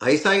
ISI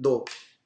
2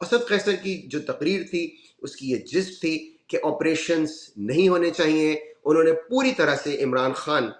Asad قیصر کی جو تقریر تھی اس کی یہ جست تھی کہ آپریشنز نہیں ہونے چاہیے. انہوں نے پوری طرح سے عمران خان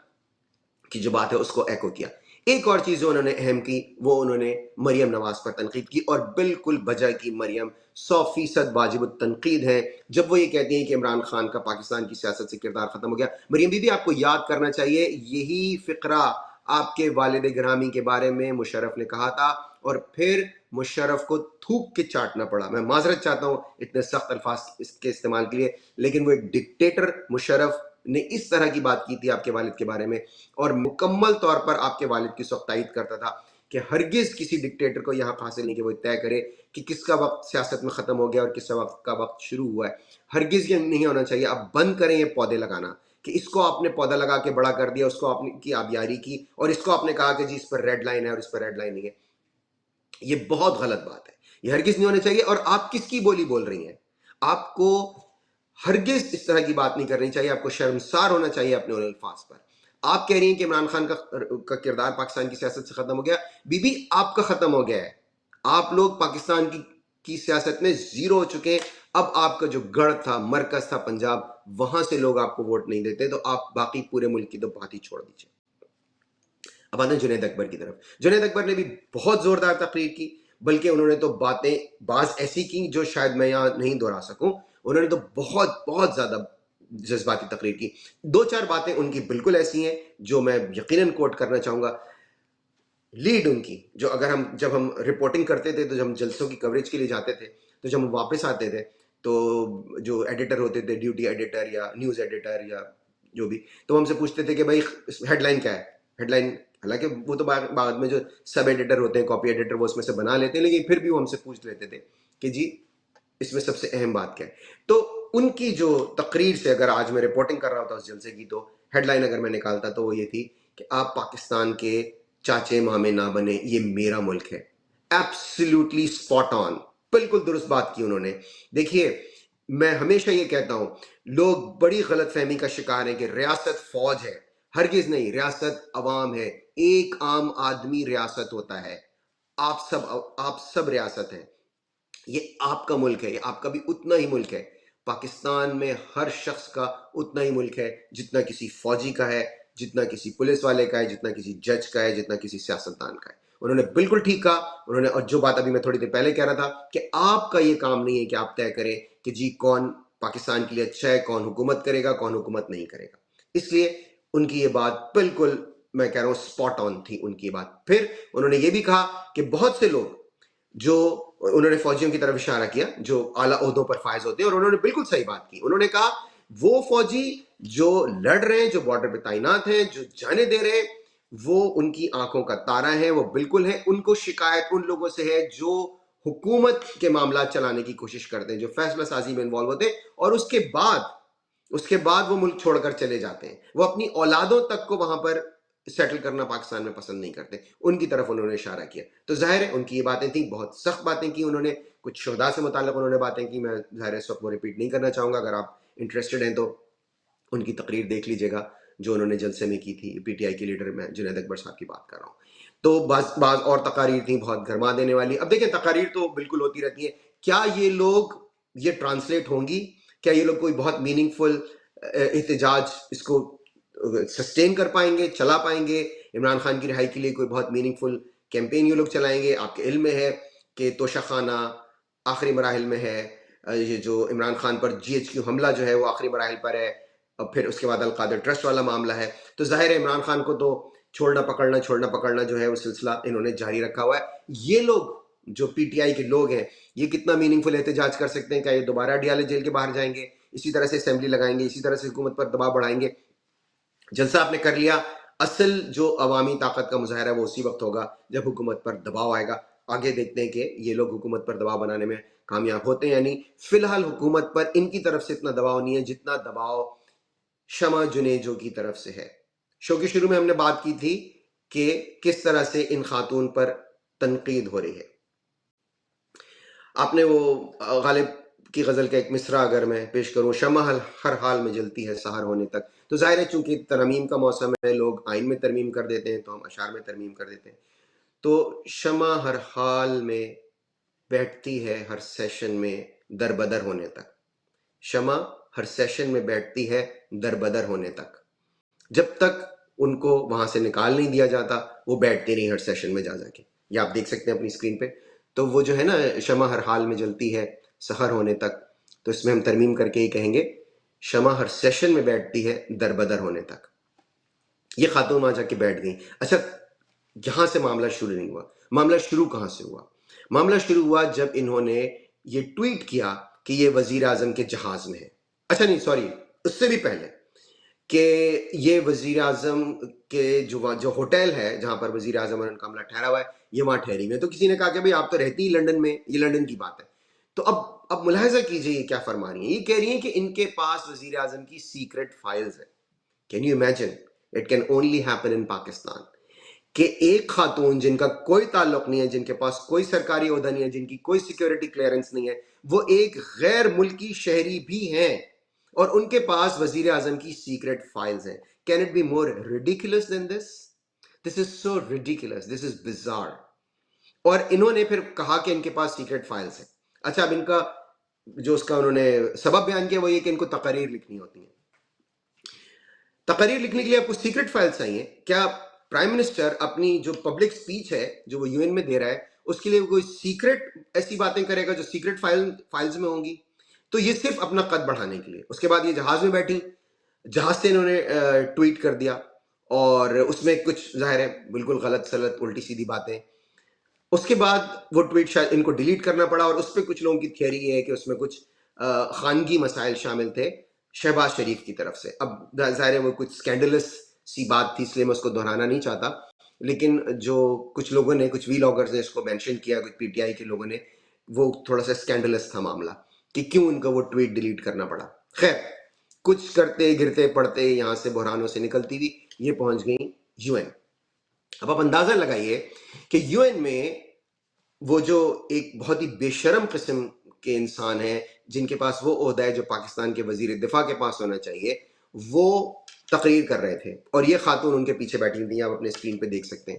کی جو بات ہے اس کو ایکو کیا. ایک اور چیز جو انہوں نے اہم کی وہ انہوں نے مریم نواز پر تنقید کی، اور بالکل بجا کی. مریم 100% واجب التنقید ہیں جب وہ یہ کہتی ہیں کہ عمران خان کا پاکستان کی سیاست سے کردار ختم ہو گیا. مریم بی بی آپ کو یاد کرنا چاہیے یہی فقرہ آپ کے والد گرامی کے بارے میں مشرف نے کہا تھا، اور پھر مشرف کو تھوک کے چاٹنا پڑا. میں معذرت چاہتا ہوں اتنے سخت الفاظ اس کے استعمال کے لیے، لیکن وہ ایک ڈکٹیٹر مشرف نے اس طرح کی بات کی تھی آپ کے والد کے بارے میں، اور مکمل طور پر آپ کے والد کی سخت تائید کرتا تھا کہ ہرگز کسی ڈکٹیٹر کو یہاں حاصل نہیں کہ وہ طے کرے کہ کس کا وقت سیاست میں ختم ہو گیا اور کس کا وقت شروع ہوا ہے. ہرگز یہ نہیں ہونا چاہیے. اب بند کریں یہ پودے لگانا کہ اس کو آپ نے پودا لگا کے بڑا کر دیا، اس کو آپ نے کی آبیاری کی، اور اس کو آپ نے کہا کہ جی اس پر ریڈ لائن ہے اور اس پر ریڈ لائن نہیں ہے. یہ بہت غلط بات ہے، یہ ہرگز نہیں ہونا چاہیے. اور آپ کس کی بولی بول رہی ہیں؟ آپ کو ہرگز اس طرح کی بات نہیں کرنی چاہیے. آپ کو شرمسار ہونا چاہیے اپنے ان الفاظ پر. آپ کہہ رہی ہیں کہ عمران خان کا کردار پاکستان کی سیاست سے ختم ہو گیا. بی بی آپ کا ختم ہو گیا ہے. آپ لوگ پاکستان کی سیاست میں زیرو ہو چکے ہیں. اب آپ کا جو گڑھ تھا، مرکز تھا پنجاب، وہاں سے لوگ آپ کو ووٹ نہیں دیتے، تو آپ باقی پورے ملک کی تو بات ہی چھوڑ دیجیے. اب آتے ہیں جنید اکبر کی طرف. جنید اکبر نے بھی بہت زوردار تقریر کی، بلکہ انہوں نے تو باتیں بعض ایسی کی جو شاید میں یہاں نہیں دہرا سکوں. انہوں نے تو بہت بہت زیادہ جذباتی تقریر کی. دو چار باتیں ان کی بالکل ایسی ہیں جو میں یقیناً کوٹ کرنا چاہوں گا. لیڈ ان کی جو جب ہم رپورٹنگ کرتے تھے، تو جب ہم جلسوں کی کوریج کے لیے جاتے تھے، تو جب ہم واپس آتے تھے تو جو ایڈیٹر ہوتے تھے، ڈیوٹی ایڈیٹر یا نیوز ایڈیٹر یا جو بھی، تو ہم سے پوچھتے تھے کہ بھائی ہیڈ لائن کیا ہے. ہیڈ لائن، حالانکہ وہ تو بعد میں جو سب ایڈیٹر ہوتے ہیں، کاپی ایڈیٹر، وہ اس میں سے بنا لیتے ہیں، لیکن پھر بھی وہ ہم سے پوچھ لیتے تھے کہ جی اس میں سب سے اہم بات کیا ہے. تو ان کی جو تقریر سے اگر آج میں رپورٹنگ کر رہا ہوتا اس جلسے کی، تو ہیڈ لائن اگر میں نکالتا تو وہ یہ تھی کہ آپ پاکستان کے چاچے مامے نہ بنے، یہ میرا ملک ہے. ایبسلیوٹلی اسپاٹ آن، بالکل درست بات کی انہوں نے. دیکھیے میں ہمیشہ یہ کہتا ہوں، لوگ بڑی غلط فہمی کا شکار ہیں کہ ریاست فوج ہے. ہرگز نہیں، ریاست عوام ہے. ایک عام آدمی ریاست ہوتا ہے. آپ سب ریاست ہیں. یہ آپ کا ملک ہے، یہ آپ کا بھی اتنا ہی ملک ہے. پاکستان میں ہر شخص کا اتنا ہی ملک ہے جتنا کسی فوجی کا ہے، جتنا کسی پولیس والے کا ہے، جتنا کسی جج کا ہے، جتنا کسی سیاستدان کا ہے. انہوں نے بالکل ٹھیک کہا. انہوں نے، اور جو بات ابھی میں تھوڑی دیر پہلے کہہ رہا تھا کہ آپ کا یہ کام نہیں ہے کہ آپ طے کریں کہ جی کون پاکستان کے لیے اچھا ہے، کون حکومت کرے گا، کون حکومت نہیں کرے گا. اس لیے ان کی یہ بات بالکل، میں کہہ رہا ہوں، اسپاٹ آن تھی ان کی بات. پھر انہوں نے یہ بھی کہا کہ بہت سے لوگ جو، انہوں نے فوجیوں کی طرف اشارہ کیا جو اعلیٰ عہدوں پر فائز ہوتے ہیں، اور انہوں نے بالکل صحیح بات کی. انہوں نے کہا وہ فوجی جو لڑ رہے ہیں، جو بارڈر پہ تعینات ہیں، جو جانے دے رہے ہیں، وہ ان کی آنکھوں کا تارا ہے، وہ بالکل ہے. ان کو شکایت ان لوگوں سے ہے جو حکومت کے معاملات چلانے کی کوشش کرتے ہیں، جو فیصلہ سازی میں انوالو ہوتے ہیں، اور اس کے بعد وہ ملک چھوڑ کر چلے جاتے ہیں. وہ اپنی اولادوں تک کو وہاں پر سیٹل کرنا پاکستان میں پسند نہیں کرتے. ان کی طرف انہوں نے اشارہ کیا. تو ظاہر ہے ان کی یہ باتیں تھیں، بہت سخت باتیں کی انہوں نے. کچھ شہداء سے متعلق انہوں نے باتیں کی، میں ظاہر ہے اس وقت وہ ریپیٹ نہیں کرنا چاہوں گا. اگر آپ انٹرسٹڈ ہیں تو ان کی تقریر دیکھ لیجیے گا جو انہوں نے جلسے میں کی تھی. پی ٹی آئی کے لیڈر میں جنید اکبر صاحب کی بات کر رہا ہوں. تو بعض اور تقاریر تھیں بہت گرما دینے والی. اب دیکھیں تقاریر تو بالکل ہوتی رہتی ہیں. کیا یہ لوگ، یہ ٹرانسلیٹ ہوں گی؟ کیا یہ لوگ کوئی بہت میننگ فل احتجاج اس کو سسٹین کر پائیں گے، چلا پائیں گے؟ عمران خان کی رہائی کے لیے کوئی بہت میننگ فل کیمپین یہ لوگ چلائیں گے؟ آپ کے علم میں ہے کہ توشہ خانہ آخری مراحل میں ہے. یہ جو عمران خان پر جی ایچ کیو حملہ جو ہے وہ آخری مراحل پر ہے. اور پھر اس کے بعد القادر ٹرسٹ والا معاملہ ہے. تو ظاہر ہے عمران خان کو تو چھوڑنا پکڑنا جو ہے وہ سلسلہ انہوں نے جاری رکھا ہوا ہے. یہ لوگ جو پی ٹی آئی کے لوگ ہیں، یہ کتنا میننگ فل احتجاج کر سکتے ہیں؟ کیا یہ دوبارہ اڈیالہ جیل کے باہر جائیں گے، اسی طرح سے اسمبلی لگائیں گے، اسی طرح سے حکومت پر دباؤ بڑھائیں گے؟ جلسہ آپ نے کر لیا. اصل جو عوامی طاقت کا مظاہرہ ہے وہ اسی وقت ہوگا جب حکومت پر دباؤ آئے گا. آگے دیکھتے ہیں کہ یہ لوگ حکومت پر دباؤ بنانے میں کامیاب ہوتے ہیں یا نہیں. فی الحال حکومت پر ان کی طرف سے اتنا دباؤ نہیں ہے جتنا دباؤ شمع جنیجو کی طرف سے ہے. شو کے شروع میں ہم نے بات کی تھی کہ کس طرح سے ان خاتون پر تنقید ہو رہی ہے. آپ نے وہ غالب کی غزل کا ایک مصرع اگر میں پیش کروں، شمع ہر حال میں جلتی ہے سحر ہونے تک. تو ظاہر ہے چونکہ ترمیم کا موسم ہے، لوگ آئین میں ترمیم کر دیتے ہیں، تو ہم اشعار میں ترمیم کر دیتے ہیں. تو شمع ہر حال میں بیٹھتی ہے ہر سیشن میں در بدر ہونے تک. شمع ہر سیشن میں بیٹھتی ہے در بدر ہونے تک. جب تک ان کو وہاں سے نکال نہیں دیا جاتا وہ بیٹھتی نہیں ہر سیشن میں جا کے. یہ آپ دیکھ سکتے ہیں اپنی اسکرین پہ. تو وہ جو ہے نا شمع ہر حال میں جلتی ہے سحر ہونے تک، تو اس میں ہم ترمیم کر کے ہی کہیں گے شمع ہر سیشن میں بیٹھتی ہے در بدر ہونے تک. یہ خاتون وہاں جا کے بیٹھ گئی. اچھا یہاں سے معاملہ شروع نہیں ہوا. معاملہ شروع کہاں سے ہوا؟ معاملہ شروع ہوا جب انہوں نے یہ ٹویٹ کیا کہ یہ وزیر اعظم کے جہاز میں ہے. اچھا نہیں سوری، اس سے بھی پہلے کہ یہ وزیر اعظم کے جو ہوٹل ہے جہاں پر وزیر اعظم کا عملہ ٹھہرا ہوا ہے یہ وہاں ٹھہری ہوئی ہے. تو کسی نے کہا کہ بھئی آپ تو رہتی ہی لنڈن میں، یہ لنڈن کی بات ہے. تو اب ملاحظہ کیجئے یہ کیا فرما رہی ہیں. یہ کہہ رہی ہیں کہ ان کے پاس وزیر اعظم کی سیکرٹ فائلز ہیں. Can you imagine? It can only happen in Pakistan کہ ایک خاتون جن کا کوئی تعلق نہیں ہے، جن کے پاس کوئی سرکاری عہدہ نہیں ہے، جن کی کوئی سیکیورٹی کلیئرنس نہیں ہے، وہ ایک غیر ملکی شہری بھی ہیں اور ان کے پاس وزیر اعظم کی سیکرٹ فائلز ہیں. Can it be more ridiculous than this? This is so ridiculous, this is bizarre. اور انہوں نے پھر کہا کہ ان کے پاس سیکرٹ فائلز ہیں. اچھا اب ان کا جو اس کا انہوں نے سبب بیان کیا وہ یہ کہ ان کو تقاریر لکھنی ہوتی ہیں. تقاریر لکھنے کے لیے آپ کو سیکرٹ فائلز چاہیے. کیا پرائم منسٹر اپنی جو پبلک سپیچ ہے جو وہ یو این میں دے رہا ہے اس کے لیے کوئی سیکرٹ ایسی باتیں کرے گا جو سیکرٹ فائلز میں ہوں گی؟ تو یہ صرف اپنا قد بڑھانے کے لیے. اس کے بعد یہ جہاز میں بیٹھی، جہاز سے انہوں نے ٹویٹ کر دیا اور اس میں کچھ ظاہر ہے بالکل غلط سلط الٹی سیدھی باتیں. اس کے بعد وہ ٹویٹ شاید ان کو ڈیلیٹ کرنا پڑا اور اس پہ کچھ لوگوں کی تھیوری یہ ہے کہ اس میں کچھ خانگی مسائل شامل تھے شہباز شریف کی طرف سے. اب ظاہر ہے وہ کچھ سکینڈلس سی بات تھی اس لیے میں اس کو دہرانا نہیں چاہتا، لیکن جو کچھ لوگوں نے، کچھ وی لاگرز نے اس کو مینشن کیا، کچھ پی ٹی آئی کے لوگوں نے، وہ تھوڑا سا سکینڈلس تھا معاملہ کہ کیوں ان کا وہ ٹویٹ ڈیلیٹ کرنا پڑا. خیر کچھ کرتے گرتے پڑتے یہاں سے بحرانوں سے نکلتی ہوئی یہ پہنچ گئی یو این. اب آپ اندازہ لگائیے کہ یو این میں وہ جو ایک بہت ہی بے شرم قسم کے انسان ہیں جن کے پاس وہ عہدہ ہے جو پاکستان کے وزیر دفاع کے پاس ہونا چاہیے، وہ تقریر کر رہے تھے اور یہ خاتون ان کے پیچھے بیٹھی تھیں، آپ اپنے اسکرین پہ دیکھ سکتے ہیں.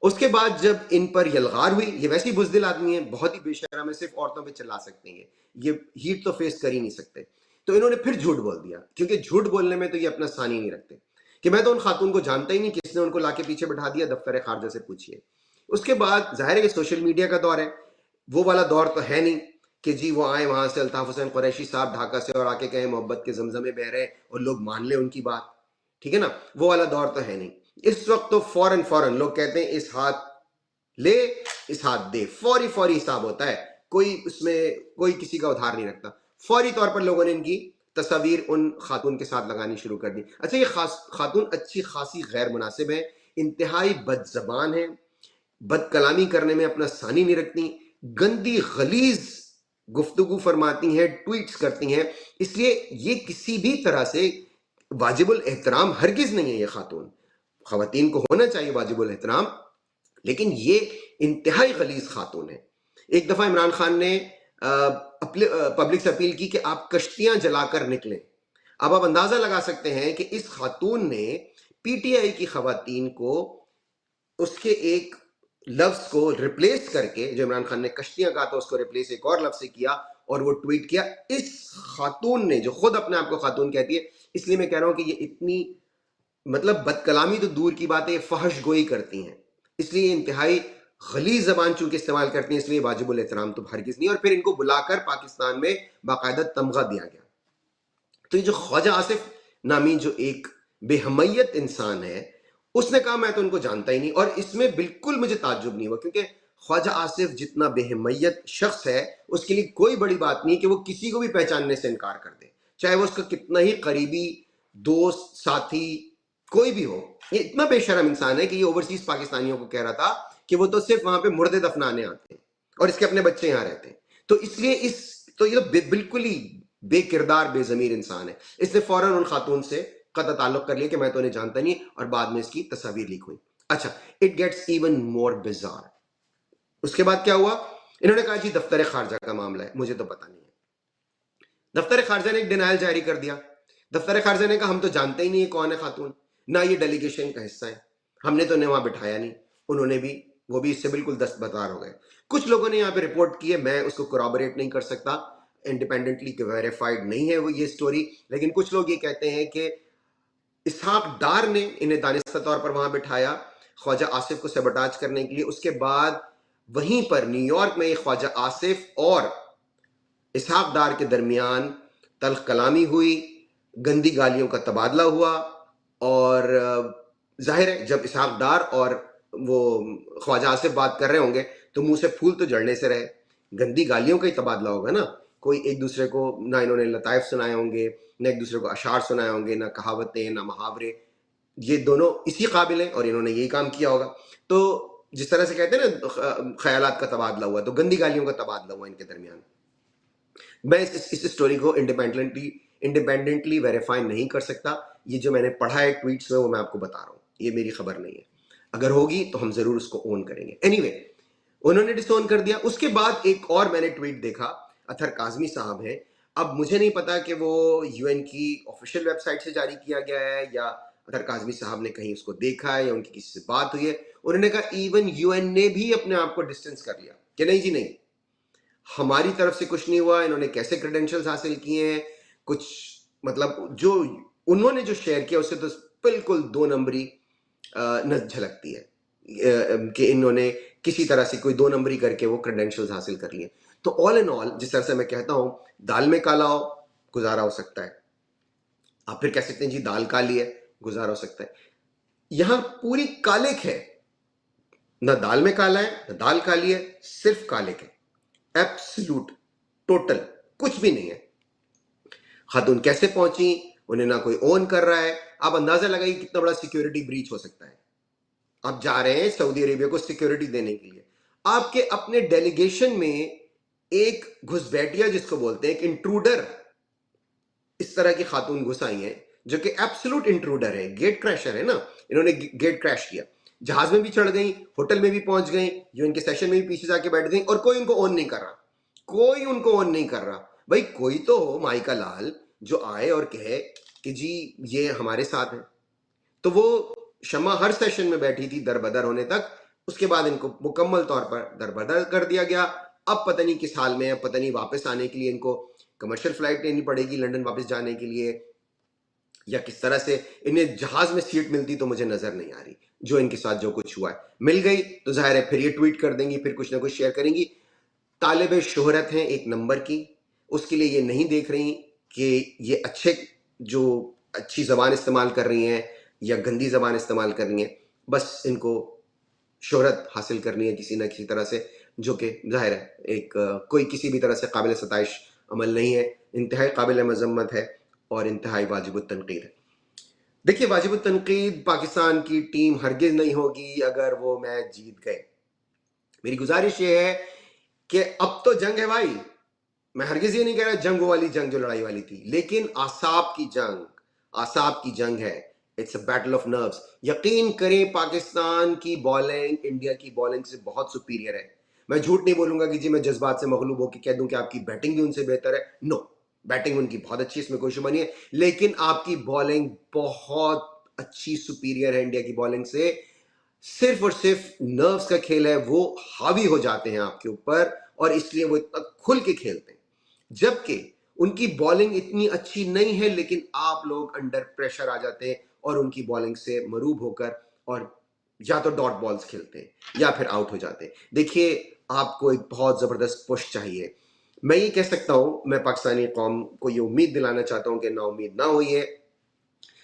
اس کے بعد جب ان پر یلغار ہوئی، یہ ویسے ہی بزدل آدمی ہیں، بہت ہی بے شرم ہے، صرف عورتوں پہ چلا سکتے ہیں، یہ ہیٹ تو فیس کر ہی نہیں سکتے. تو انہوں نے پھر جھوٹ بول دیا، کیونکہ جھوٹ بولنے میں تو یہ اپنا ثانی نہیں رکھتے، کہ میں تو ان خاتون کو جانتا ہی نہیں، کس نے ان کو لا کے پیچھے بٹھا دیا، دفتر خارجہ سے پوچھیے. اس کے بعد ظاہر ہے کہ سوشل میڈیا کا دور ہے، وہ والا دور تو ہے نہیں کہ جی وہ آئے وہاں سے الطاف حسین قریشی صاحب ڈھاکہ سے اور آ کے کہیں محبت کے زمزمے بہ رہے اور لوگ مان لیں ان کی بات، ٹھیک ہے نا، وہ والا دور تو ہے نہیں. اس وقت تو فوراً لوگ کہتے ہیں اس ہاتھ لے اس ہاتھ دے، فوری حساب ہوتا ہے، کوئی اس میں کوئی کسی کا ادھار نہیں رکھتا. فوری طور پر لوگوں نے ان کی تصاویر ان خاتون کے ساتھ لگانی شروع کر دی. اچھا یہ خاتون اچھی خاصی غیر مناسب ہے، انتہائی بد زبان ہے، بد کلامی کرنے میں اپنا ثانی نہیں رکھتی، گندی غلیظ گفتگو فرماتی ہیں، ٹویٹس کرتی ہیں. اس لیے یہ کسی بھی طرح سے واجب الاحترام ہرگز نہیں ہے. یہ خاتون، خواتین کو ہونا چاہیے واجب الاحترام، لیکن یہ انتہائی غلیظ خاتون ہے. ایک دفعہ عمران خان نے پبلک سے اپیل کی کہ آپ کشتیاں جلا کر نکلیں. اب آپ اندازہ لگا سکتے ہیں کہ اس خاتون نے پی ٹی آئی کی خواتین کو اس کے ایک لفظ کو ریپلیس کر کے، جو عمران خان نے کشتیاں کہا تھا اس کو ریپلیس ایک اور لفظ سے کیا اور وہ ٹویٹ کیا. اس خاتون نے جو خود اپنے آپ کو خاتون کہتی ہے، اس لیے میں کہہ رہا ہوں کہ یہ اتنی مطلب بد کلامی تو دور کی بات ہے، فحش گوئی کرتی ہیں، اس لیے انتہائی غلیظ زبان چونکہ استعمال کرتی ہیں، اس لیے واجب الاحترام تو ہرگز نہیں. اور پھر ان کو بلا کر پاکستان میں باقاعدہ تمغہ دیا گیا. تو یہ جو خواجہ آصف نامی جو ایک بے حمیت انسان ہے، اس نے کہا میں تو ان کو جانتا ہی نہیں. اور اس میں بالکل مجھے تعجب نہیں ہوا، کیونکہ خواجہ آصف جتنا بے حمیت شخص ہے اس کے لیے کوئی بڑی بات نہیں کہ وہ کسی کو بھی پہچاننے سے انکار کر دے، چاہے وہ اس کا کتنا ہی قریبی دوست ساتھی کوئی بھی ہو. یہ اتنا بے شرم انسان ہے کہ یہ اوورسیز پاکستانیوں کو کہہ رہا تھا کہ وہ تو صرف وہاں پہ مردے دفنانے آتے ہیں اور اس کے اپنے بچے یہاں رہتے ہیں. تو اس لیے یہ بالکل ہی بے کردار بے ضمیر انسان ہے. اس نے فوراً ان خاتون سے قطع تعلق کر لیا کہ میں تو انہیں جانتا نہیں، اور بعد میں اس کی تصاویر لیک ہوئی. اچھا it gets even more bizarre. اس کے بعد کیا ہوا؟ انہوں نے کہا جی دفتر خارجہ کا معاملہ ہے، مجھے تو پتہ نہیں ہے. دفتر خارجہ نے ایک ڈینائل جاری کر دیا. دفتر خارجہ نے کہا ہم تو جانتے ہی نہیں ہے کون ہے خاتون، نہ یہ ڈیلیگیشن کا حصہ ہے، ہم نے تو انہیں وہاں بٹھایا نہیں. انہوں نے بھی، وہ بھی اس سے بالکل دستبردار ہو گئے. کچھ لوگوں نے یہاں پہ رپورٹ کی ہے, میں اس کو corroborate نہیں کر سکتا, انڈیپینڈنٹلی ویریفائڈ نہیں ہے وہ یہ اسٹوری, لیکن کچھ لوگ یہ کہتے ہیں کہ اسحاق ڈار نے انہیں دانستہ طور پر وہاں بٹھایا خواجہ آصف کو سیبوٹاج کرنے کے لیے. اس کے بعد وہیں پر نیو یارک میں خواجہ آصف اور اسحاق ڈار کے درمیان تلخ کلامی ہوئی, گندی گالیوں کا تبادلہ ہوا, اور ظاہر ہے جب اسحاق ڈار اور وہ خواجہ آصف بات کر رہے ہوں گے تو منہ سے پھول تو جڑنے سے رہے, گندی گالیوں کا ہی تبادلہ ہوگا نا. کوئی ایک دوسرے کو نہ انہوں نے لطائف سنائے ہوں گے, نہ ایک دوسرے کو اشعار سنائے ہوں گے, نہ کہاوتیں نہ محاورے, یہ دونوں اسی قابل ہیں اور انہوں نے یہی کام کیا ہوگا. تو جس طرح سے کہتے ہیں نا خیالات کا تبادلہ ہوا, تو گندی گالیوں کا تبادلہ ہوا ان کے درمیان. میں اس اسٹوری کو انڈیپینڈنٹلی ویریفائی نہیں کر سکتا, یہ جو میں نے پڑھا ہے ٹویٹس میں وہ میں آپ کو بتا رہا ہوں, یہ میری خبر نہیں ہے. اگر ہوگی تو ہم ضرور اس کو اون کریں گے. اینی وے, انہوں نے ڈس اون کر دیا. اس کے بعد ایک اور میں نے ٹویٹ دیکھا, اطہر کاظمی صاحب ہیں, اب مجھے نہیں پتا کہ وہ یو این کی آفیشیل ویب سائٹ سے جاری کیا گیا ہے یا اطہر کاظمی صاحب نے کہیں اس کو دیکھا ہے یا ان کی کسی سے بات ہوئی ہے. انہوں نے کہا ایون یو این نے بھی اپنے آپ کو ڈسٹینس کر لیا کہ نہیں جی نہیں, ہماری طرف سے کچھ نہیں ہوا. انہوں نے کیسے کریڈینشلز حاصل کیے ہیں, کچھ مطلب جو انہوں نے جو شیئر کیا اس سے تو بالکل دو نمبری جھلکتی ہے کہ انہوں نے کسی طرح سے کوئی دو نمبری کر کے وہ کریڈینشلز حاصل کر لیے. تو آل ان آل جس طرح سے میں کہتا ہوں دال میں کالا ہو گزارا ہو سکتا ہے, آپ پھر کہہ سکتے ہیں جی دال کالی ہے گزارا ہو سکتا ہے. یہاں پوری کالک ہے, نہ دال میں کالا ہے نہ دال کالی ہے, صرف کالک ہے, ایبسلوٹ ٹوٹل کچھ بھی نہیں ہے. خاتون کیسے پہنچی, انہیں نہ کوئی اون کر رہا ہے. آپ اندازہ لگائیے کتنا بڑا سیکیورٹی بریچ ہو سکتا ہے. آپ جا رہے ہیں سعودی عربیہ کو سیکیورٹی دینے کے لیے, آپ کے اپنے ڈیلیگیشن میں ایک گھسبیٹیا جس کو بولتے ہیں, ایک انٹروڈر اس طرح کی خاتون گھس آئی ہیں جو کہ ایبسلوٹ انٹروڈر ہے, گیٹ کریشر ہے نا. انہوں نے گیٹ کریش کیا, جہاز میں بھی چڑھ گئیں, ہوٹل میں بھی پہنچ گئیں, جو ان کے سیشن میں بھی پیچھے جا کے بیٹھ گئیں, اور کوئی ان کو اون نہیں کر رہا, کوئی ان کو اون نہیں کر رہا. بھائی کوئی تو ہو مائیکا لال جو آئے اور کہے کہ جی یہ ہمارے ساتھ ہیں. تو وہ شمع ہر سیشن میں بیٹھی تھی در بدر ہونے تک, اس کے بعد ان کو مکمل طور پر در بدر کر دیا گیا. اب پتہ نہیں کس حال میں, اب پتہ نہیں واپس آنے کے لیے ان کو کمرشل فلائٹ لینی پڑے گی لنڈن واپس جانے کے لیے, یا کس طرح سے انہیں جہاز میں سیٹ ملتی تو مجھے نظر نہیں آ رہی. جو ان کے ساتھ جو کچھ ہوا ہے, مل گئی تو ظاہر ہے پھر یہ ٹویٹ کر دیں گی, پھر کچھ نہ کچھ شیئر کریں گی. طالب شہرت ہیں ایک نمبر کی, اس کے لیے یہ نہیں دیکھ رہی کہ یہ اچھی زبان استعمال کر رہی ہیں یا گندی زبان استعمال کر رہی ہیں. بس ان کو شہرت حاصل کرنی ہے کسی نہ کسی طرح سے, جو کہ ظاہر ہے ایک کوئی کسی بھی طرح سے قابل ستائش عمل نہیں ہے, انتہائی قابل مذمت ہے اور انتہائی واجب التنقید ہے. دیکھیے واجب التنقید پاکستان کی ٹیم ہرگز نہیں ہوگی اگر وہ میچ جیت گئے. میری گزارش یہ ہے کہ اب تو جنگ ہے بھائی, میں ہرگز یہ نہیں کہہ رہا جنگ والی جنگ جو لڑائی والی تھی, لیکن اعصاب کی جنگ ہے. It's a battle of nerves. یقین کریں پاکستان کی بالنگ انڈیا کی بالنگ سے بہت سپیریئر ہے. میں جھوٹ نہیں بولوں گا کہ جی میں جذبات سے مغلوب ہو کے کہہ دوں کہ آپ کی بیٹنگ بھی ان سے بہتر ہے. نو, بیٹنگ ان کی بہت اچھی, اس میں کوئی شبہ نہیں ہے, لیکن آپ کی بالنگ بہت اچھی سپیریئر ہے انڈیا کی بالنگ سے. صرف اور صرف نروز کا کھیل ہے, وہ حاوی ہو جاتے ہیں آپ کے اوپر اور اس لیے وہ اتنا کھل کے کھیلتے ہیں. جبکہ ان کی بالنگ اتنی اچھی نہیں ہے, لیکن آپ لوگ انڈر پریشر آ جاتے ہیں اور ان کی بالنگ سے مروب ہو کر اور یا تو ڈاٹ بالز کھیلتے ہیں یا پھر آؤٹ ہو جاتے ہیں. دیکھیے آپ کو ایک بہت زبردست پش چاہیے. میں یہ کہہ سکتا ہوں, میں پاکستانی قوم کو یہ امید دلانا چاہتا ہوں کہ نا امید نہ ہوئیے.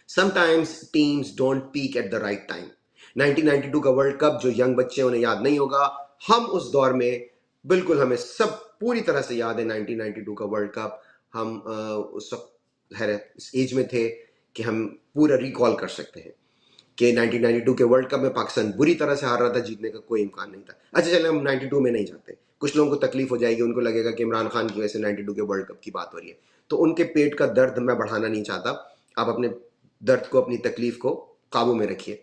Sometimes teams don't peak at the right time. 1992 کا ورلڈ کپ جو ینگ بچے انہیں یاد نہیں ہوگا, ہم اس دور میں بالکل ہمیں سب پوری طرح سے یاد ہے 1992 کا ورلڈ کپ. ہم اس وقت اس ایج میں تھے کہ ہم پورا ریکال کر سکتے ہیں کہ 1992 کے ورلڈ کپ میں پاکستان بری طرح سے ہار رہا تھا, جیتنے کا کوئی امکان نہیں تھا. اچھا چلیں ہم 92 میں نہیں جاتے, کچھ لوگوں کو تکلیف ہو جائے گی, ان کو لگے گا کہ عمران خان کی وجہ سے 92 کے ورلڈ کپ کی بات ہو رہی ہے, تو ان کے پیٹ کا درد میں بڑھانا نہیں چاہتا. آپ اپنے درد کو, اپنی تکلیف کو قابو میں رکھیے.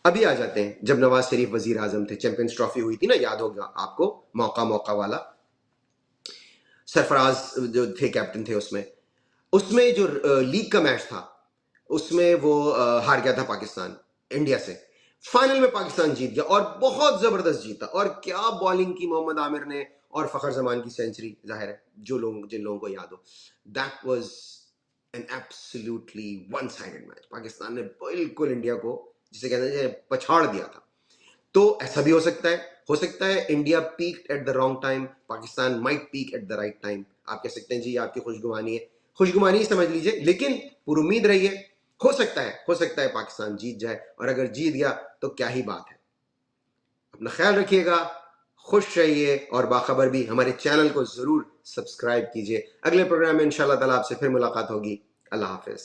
ابھی آ جاتے ہیں جب نواز شریف وزیر اعظم تھے, چیمپئنز ٹرافی ہوئی تھی نا, یاد ہوگا آپ کو, موقع والا. سرفراز جو تھے کیپٹن تھے, اس میں جو لیگ کا میچ تھا اس میں وہ ہار گیا تھا پاکستان انڈیا سے. فائنل میں پاکستان جیت گیا اور بہت زبردست جیتا. اور کیا بالنگ کی محمد عامر نے, اور فخر زمان کی سینچری, ظاہر ہے جن لوگوں کو یاد ہو. That was an absolutely one sided match. Pakistan نے بالکل انڈیا کو جسے کہتے ہیں پچھاڑ دیا تھا. تو ایسا بھی ہو سکتا ہے India peaked at the wrong time, Pakistan might peak at the right time. آپ کہہ سکتے ہیں جی آپ کی خوشگمانی ہے, خوشگمانی سمجھ لیجئے, لیکن پر امید رہیے. ہو سکتا ہے پاکستان جیت جائے, اور اگر جیت گیا تو کیا ہی بات ہے. اپنا خیال رکھیے گا, خوش رہیے, اور باخبر بھی. ہمارے چینل کو ضرور سبسکرائب کیجئے. اگلے پروگرام میں انشاءاللہ تعالی آپ سے پھر ملاقات ہوگی. اللہ حافظ.